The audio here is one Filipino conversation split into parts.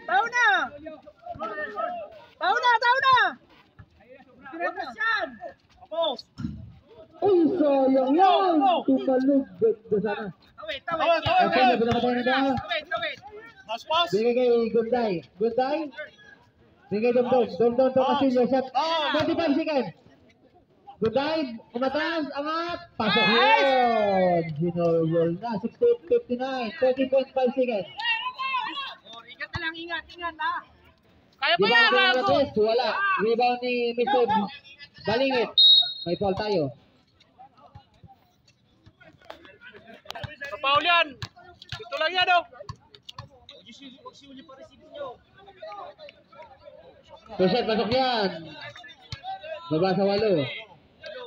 Tahu na! Tahu na! Tahu na! Yan! Tapos! Ay, sayang yan! Tumalog. Ganda sana. Tawid! Okay, nabinapatay na daw. Tawid! Pas! Bigay kay Gunday. Gunday? Bigay Domdom. Domdom to Castillo. Shot. 25 seconds. Gunday, umatras, angat. Pasok yun. Ginol na. 68-59. 30.5 seconds. Ingat na lang, ingat ha. Kaya pa yan, bago. Wala. Rebound ni Mr. Balingit. May foul tayo. Paul yan. Ito lang yan, oh. Pusat, pasok yan. Baba sa 8.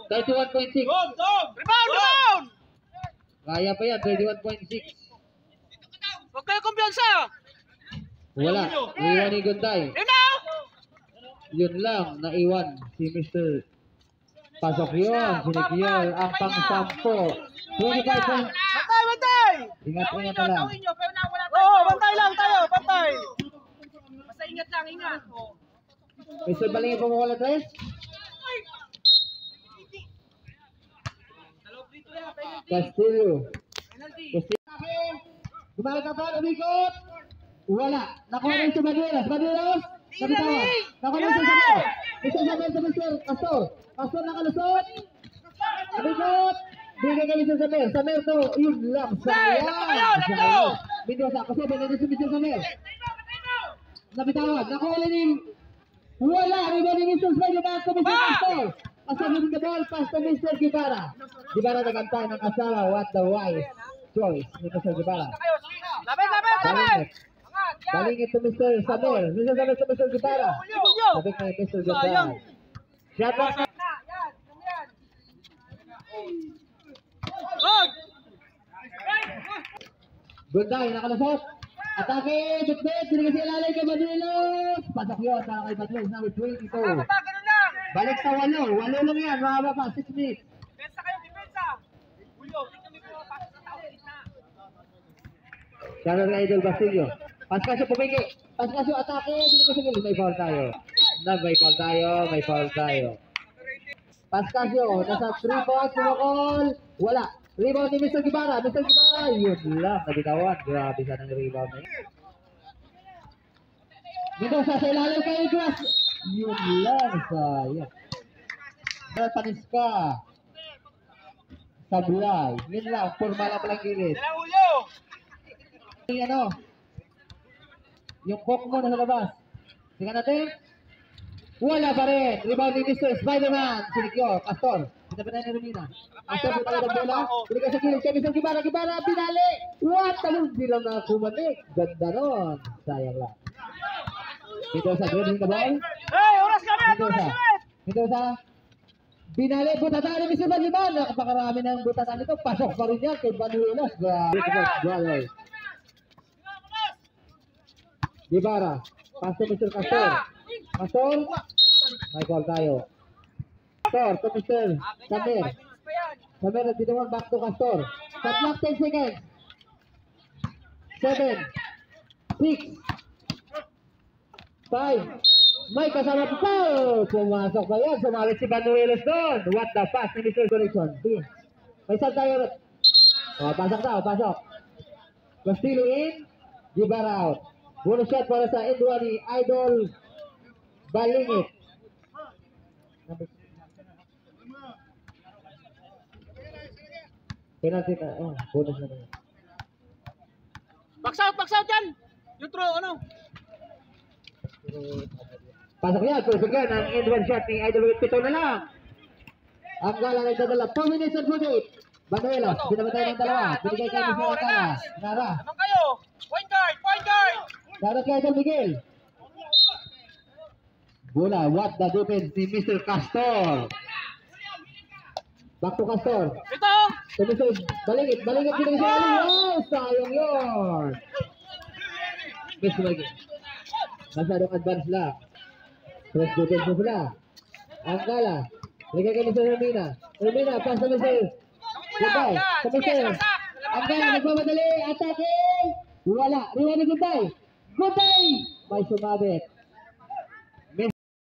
31.6. Rebound! Kaya pa yan, 31.6. Huwag kayo kumpiyansa. Wala. Iwan ni Gunday. Yun lang, naiwan si Mr. Pasok yun. Sinikyol ang pang-sampo. 25 points. Bantay! Ingat na lang. Oo, bantay lang tayo, bantay. Basta ingat lang, ingat. Mr. Balingit po mawala tres. Castillo. Gumalik ka pa, umikot. Wala. Nakuha rin si Maduelas. Maduelas. Nabitawan. Nakuha rin si Samer. Mr. Samer sa Mr. Castor. Castor nakalusot. Umikot. Bigay kami sa Samer. Samer to. Yun lang. Sayang. Mendoza. Kasi binigay si Mr. Samer. Nabitawan. Nakuha rin. Wala. Rebound ni Mr. Spider back to Mr. Castor. Castor winning the ball. Pass to Mr. Guevara. Guevara nagantay ng kasama. What the wise choice ni Mr. Guevara. Lapit! Balingit to Mr. Samer. Mr. Samer to Mr. Guevara. Sabi kay Mr. Guevara. Shot back. Gunday, nakalusot. Atake, bitbit. Binigay si Ilalay kay Baduelos. Pasok yun para kay Baduelos. Now with 22. Balik sa 8. 8 lang yan. Mahaba pa. 6 minutes. Depensa kayo, depensa! Julio, tingnan mo yung pasok sa tao, gitna. Shoutout kay Idol Bastillo. Paskasyo pumiki. Paskasyo atake. Binigay sa gilid. May foul tayo. May foul tayo. Paskasyo. Nasa 3 points. Sumukol. Wala. Rebound ni Mr. Guevara. Mr. Guevara. Yun lang. Nabitawan. Grabe siya ng rebound na yun. Dito sa ilalim kay Igras. Yun lang. Sayang. Panis ka. Sablay. Yun lang. Forma lang palang gilid. Ano? Yung coke mo nasa labas. Tingnan natin. Wala pa rin. Rebound ni Mr. Spider-Man. Sinikyo. Castor. Kita pa na ni Romina. Castor po tayo ng bola. Binigay sa kilid. Kaya Mr. Guevara. Guevara. Pinali. What? Talong bilang na kumalik. Ganda nun. Sayang lang. Dito sa dribbling the ball. Hey, oras kami! Dito sa binali. Butatan ni Mr. Baliman. Nakapakarami ng butatan nito. Pasok pa rin yan kay Banuelas. Grabe. Guevara. Pass to Mr. Castor. Castor. May call tayo. Castor to Mr. Samer. Samer dito naman back to Castor. Shot clock 10 seconds. 7 6 5. May kasama pa. Pumasok pa yan. Sumalit si Banuelos doon. What the pass ni Mr. Correction. May saan tayo. Pasok daw. Pasok. Castillo in. Guevara out. Bonus shot para sa Edward ni Idol Balingit. Penalty na. Bonus na naman. Box out yan. Yung throw, ano? Pasok yan. Perfect yan. Ang Edward shot ni Idol Balingit. 7 na lang. Ang gala nagdadala. 2 minutes and 48. Banuelos. Binabatay ng dalawa. Binigay kayo sa Nara. Nara. Naman kayo! Point guard! Shoutout kay Idol Miguel. Bola, what the defense ni Mr. Castor. Back to Castor. Ito! Tumisod. Balingit dito si Ali. Wow, sayang yun. Miss lagi. Masyadong advance lang. Press button po sila. Angkala. Ligay ka sa Hermina. Hermina, pass na Michel. Goodbye. Sa Michel. Angkala, nagmamadali. Atake. Wala. Riwan ni Goodbye. Goodbye. May sumabit.